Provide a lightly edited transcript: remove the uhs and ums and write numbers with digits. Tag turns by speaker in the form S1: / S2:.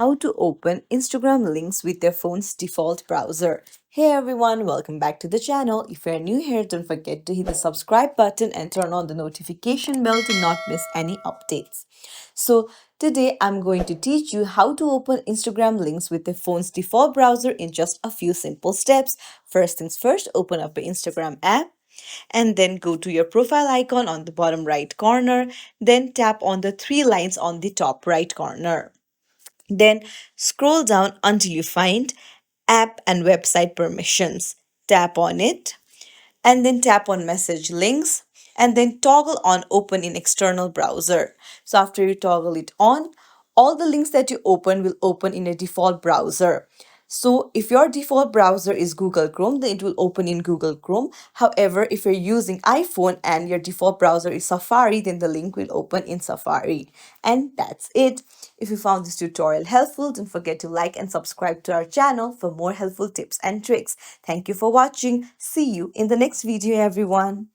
S1: how to open Instagram links with your phone's default browser. Hey everyone, welcome back to the channel. If you're new here, don't forget to hit the subscribe button and turn on the notification bell to not miss any updates. So, today I'm going to teach you how to open Instagram links with the phone's default browser in just a few simple steps. First things first, open up the Instagram app and then go to your profile icon on the bottom right corner. Then tap on the three lines on the top right corner. Then scroll down until you find App and Website Permissions. Tap on it and then tap on Message Links and then toggle on Open in External Browser. So after you toggle it on, all the links that you open will open in a default browser. So if your default browser is Google Chrome, then it will open in Google Chrome. However, if you're using iPhone and your default browser is Safari, then the link will open in Safari. And that's it. If you found this tutorial helpful, don't forget to like and subscribe to our channel for more helpful tips and tricks. Thank you for watching. See you in the next video, everyone.